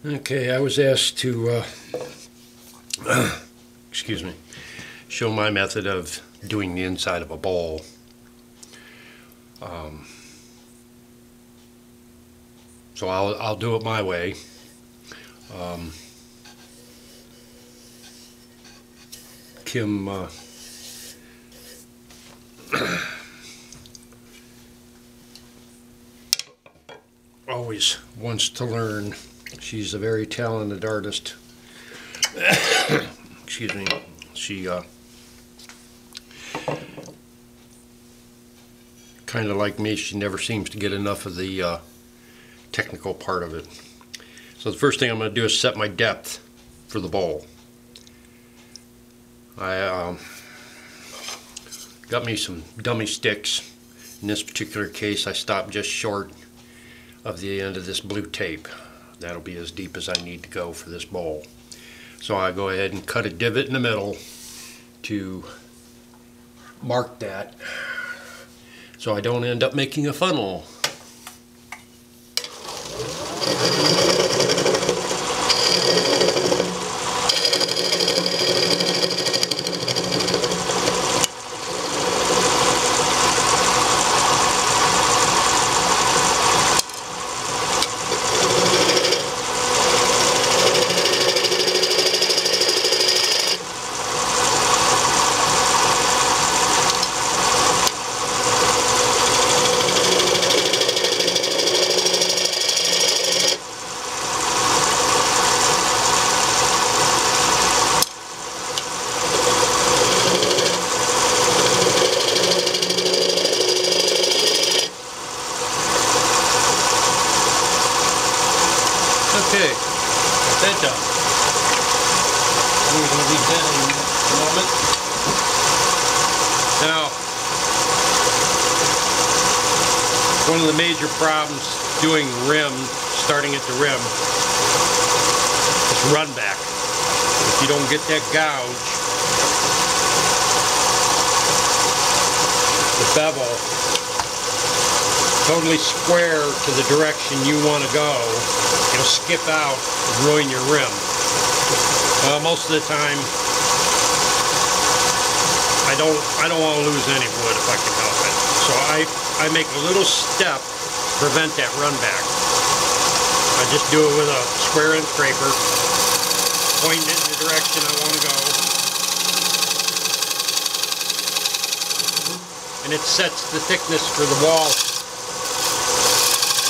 Okay, I was asked to, excuse me, show my method of doing the inside of a bowl. So I'll do it my way. Kim always wants to learn. She's a very talented artist. Excuse me. She kind of like me, she never seems to get enough of the technical part of it. So the first thing I'm going to do is set my depth for the bowl. I got me some dummy sticks. In this particular case, I stopped just short of the end of this blue tape. That'll be as deep as I need to go for this bowl. So I go ahead and cut a divot in the middle to mark that so I don't end up making a funnel. Okay, got that done. We're going to leave that in a moment. Now, one of the major problems doing rim, starting at the rim, is run back. If you don't get that gouge, the bevel totally square to the direction you want to go, it'll skip out and ruin your rim. Most of the time, I don't want to lose any wood if I can help it. So I make a little step to prevent that run back. I just do it with a square inch scraper, pointing it in the direction I want to go. And it sets the thickness for the wall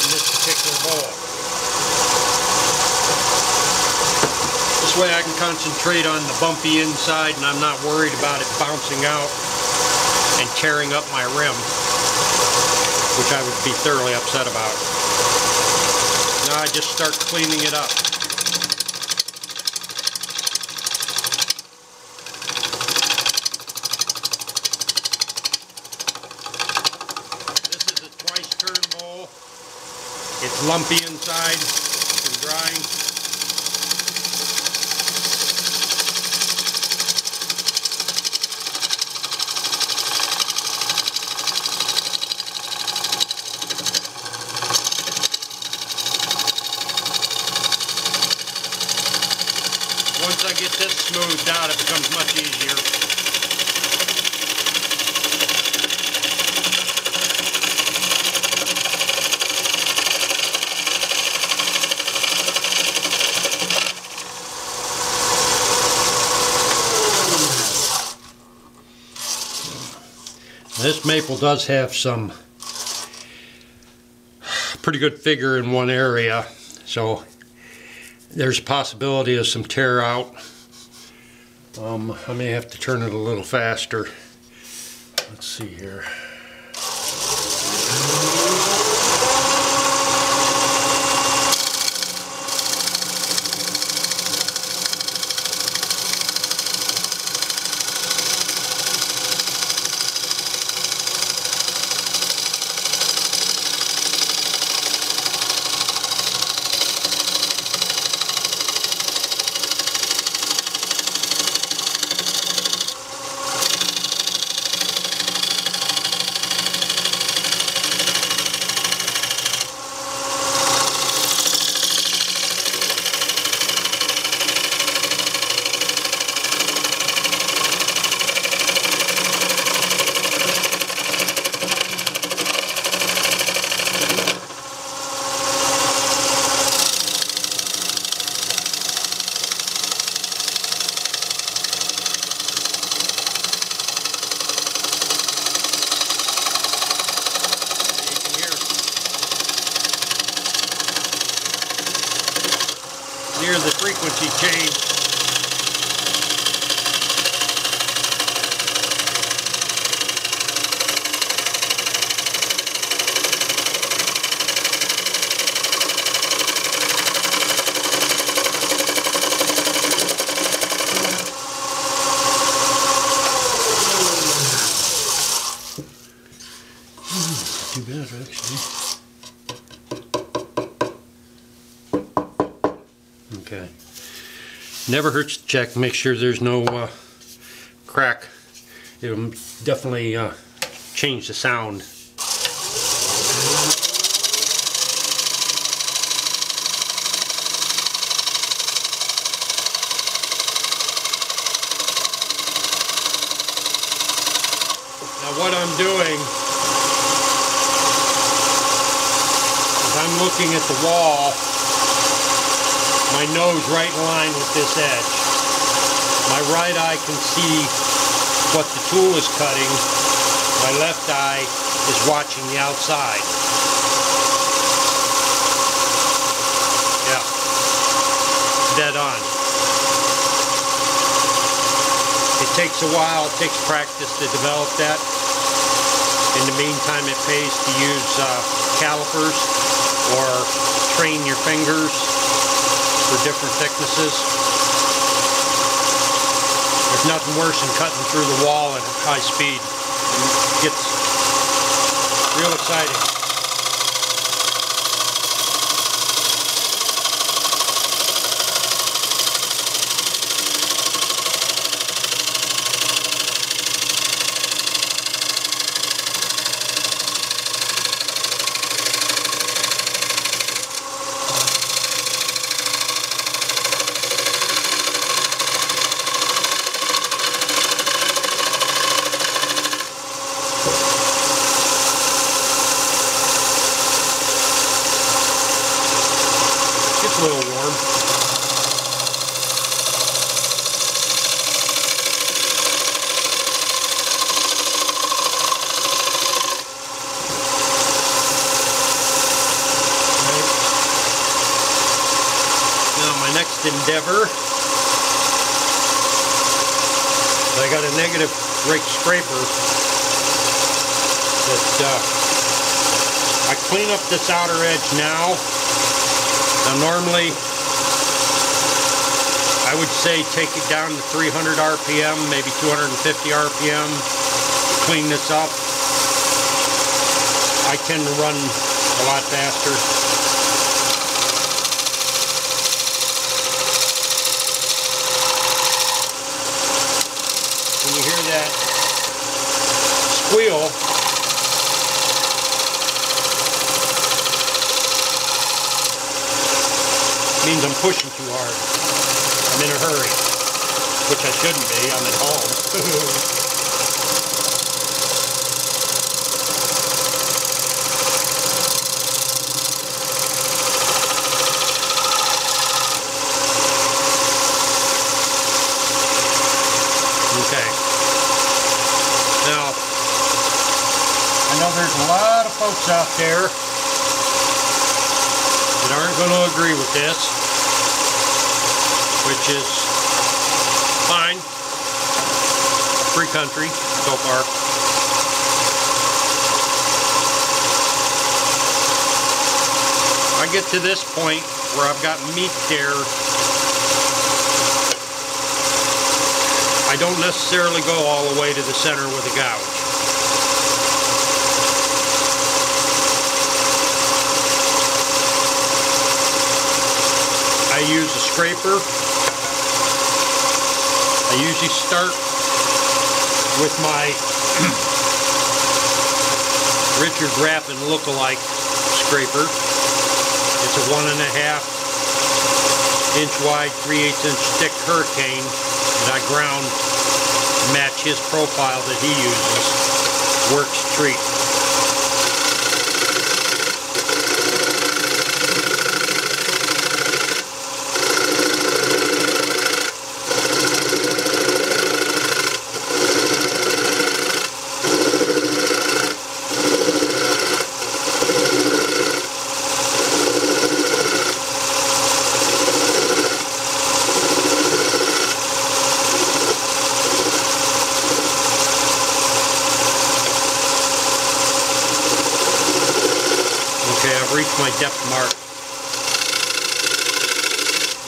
in this particular bowl. This way I can concentrate on the bumpy inside and I'm not worried about it bouncing out and tearing up my rim, which I would be thoroughly upset about. Now I just start cleaning it up. This is a twice turn bowl. It's lumpy inside from drying. Once I get this smoothed out, it becomes much easier. This maple does have some pretty good figure in one area, so there's a possibility of some tear out. I may have to turn it a little faster. Let's see here. frequency change. Too bad, actually. Okay. Never hurts to check, make sure there's no crack. It'll definitely change the sound. Now what I'm doing, I'm looking at the wall, my nose right in line with this edge. My right eye can see what the tool is cutting. My left eye is watching the outside. Yeah, dead on. It takes a while, it takes practice to develop that. In the meantime, it pays to use calipers or train your fingers for different thicknesses. There's nothing worse than cutting through the wall at high speed. It gets real exciting. It's a little warm. Right. Now my next endeavor, I got a negative rake scraper that I clean up this outer edge now. Now normally, I would say take it down to 300 RPM, maybe 250 RPM, clean this up. I tend to run a lot faster. When you hear that squeal, means I'm pushing too hard. I'm in a hurry, which I shouldn't be. I'm at home. Okay. Now, I know there's a lot of folks out there that aren't going to agree with this, which is fine. Free country so far. I get to this point where I've got meat there. I don't necessarily go all the way to the center with a gouge. I use a scraper. I usually start with my Richard Rappin look-alike scraper. It's a 1.5 inch wide, 3/8 inch thick Hurricane that I ground to match his profile that he uses. Works a treat.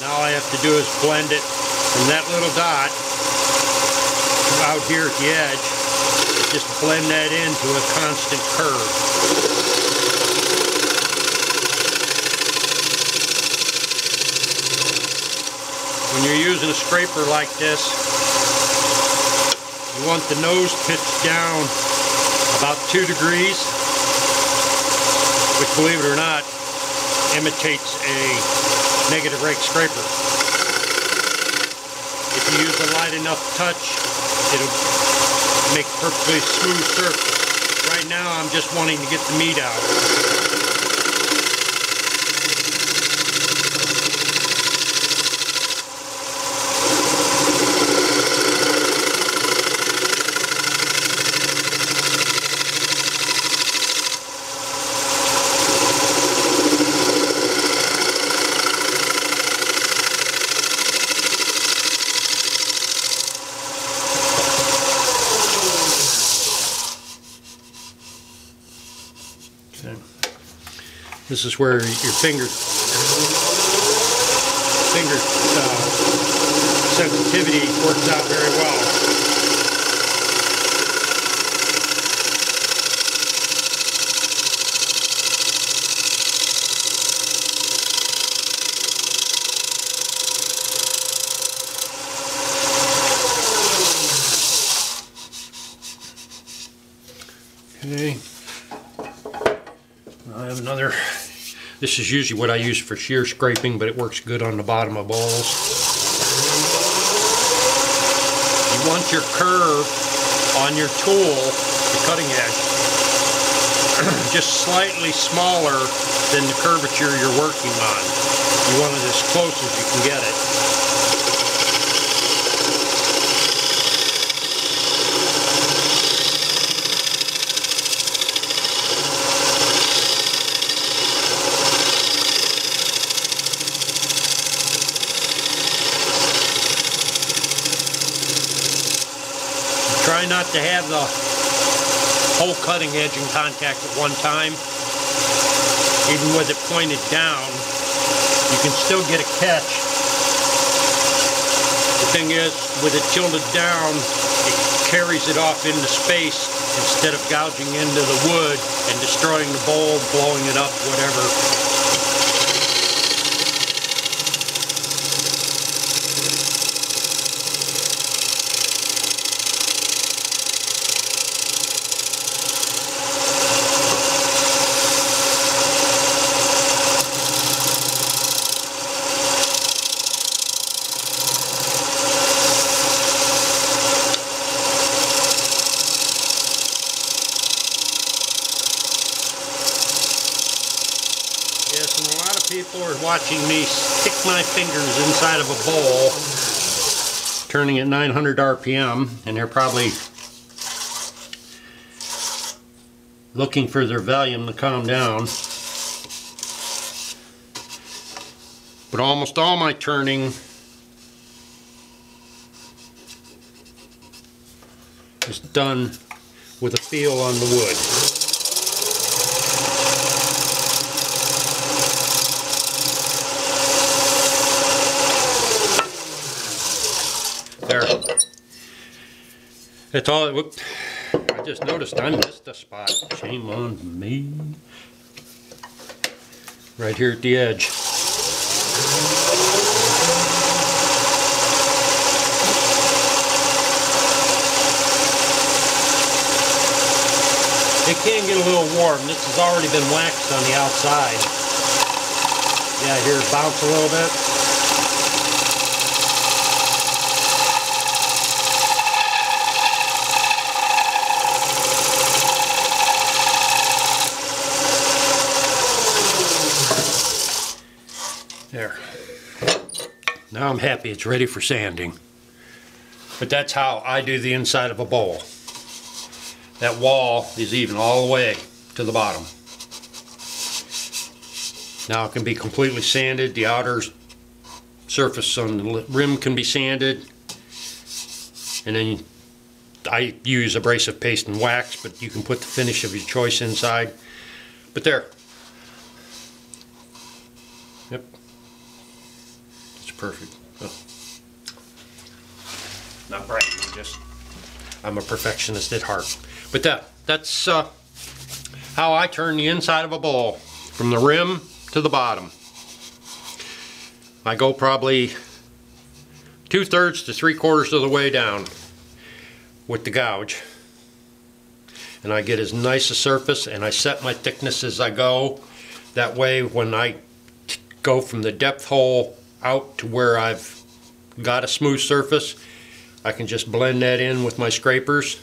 Now all I have to do is blend it from that little dot out here at the edge. Just blend that into a constant curve. When you're using a scraper like this, you want the nose pitched down about 2 degrees, which, believe it or not, imitates a negative rake scraper. If you use a light enough touch, it'll make a perfectly smooth surface. Right now I'm just wanting to get the meat out. This is where your finger sensitivity works out very well. Okay. I have another. This is usually what I use for shear scraping, but it works good on the bottom of bowls. You want your curve on your tool, the cutting edge, just slightly smaller than the curvature you're working on. You want it as close as you can get it. Try not to have the whole cutting edge in contact at one time. Even with it pointed down, you can still get a catch. The thing is, with it tilted down, it carries it off into space instead of gouging into the wood and destroying the bowl, blowing it up, whatever. Yes, and a lot of people are watching me stick my fingers inside of a bowl, turning at 900 RPM, and they're probably looking for their volume to calm down. But almost all my turning is done with a feel on the wood. There. That's all. Whoop. I just noticed I missed a spot. Shame on me. Right here at the edge. It can get a little warm. This has already been waxed on the outside. Yeah, I hear it bounce a little bit. There. Now I'm happy it's ready for sanding. But that's how I do the inside of a bowl. That wall is even all the way to the bottom. Now it can be completely sanded. The outer surface on the rim can be sanded. And then I use abrasive paste and wax, but you can put the finish of your choice inside. But there. Yep. perfect. Oh. Not bragging, I'm a perfectionist at heart. But that's how I turn the inside of a bowl, from the rim to the bottom. I go probably 2/3 to 3/4 of the way down with the gouge. And I get as nice a surface, and I set my thickness as I go. That way when I go from the depth hole out to where I've got a smooth surface, I can just blend that in with my scrapers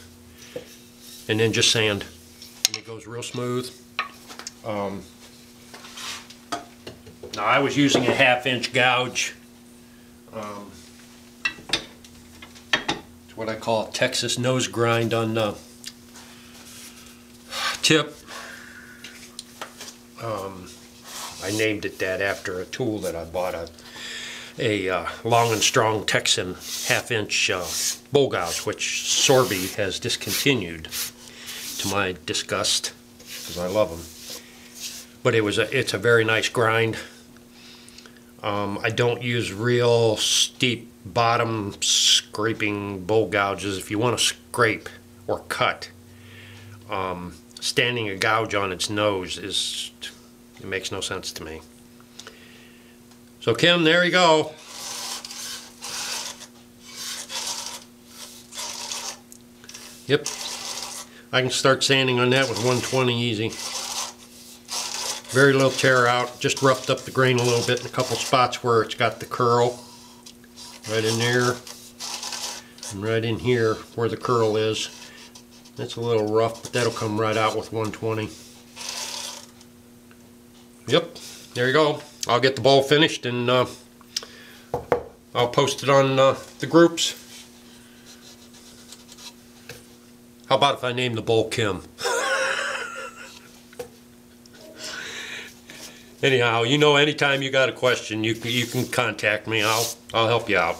and then just sand. And it goes real smooth. Now I was using a 1/2-inch gouge. It's what I call a Texas nose grind on the tip. I named it that after a tool that I bought, a long and strong Texan 1/2-inch bowl gouge, which Sorby has discontinued, to my disgust, because I love them. But it's a very nice grind. I don't use real steep bottom scraping bowl gouges. If you want to scrape or cut, standing a gouge on its nose it makes no sense to me. So Kim, there you go. Yep, I can start sanding on that with 120 easy. Very little tear out, just roughed up the grain a little bit in a couple spots where it's got the curl. Right in there, and right in here where the curl is. That's a little rough, but that'll come right out with 120. Yep, there you go. I'll get the bowl finished, and I'll post it on the groups. How about if I name the bowl Kim? Anyhow, you know, anytime you got a question, you can contact me. I'll help you out.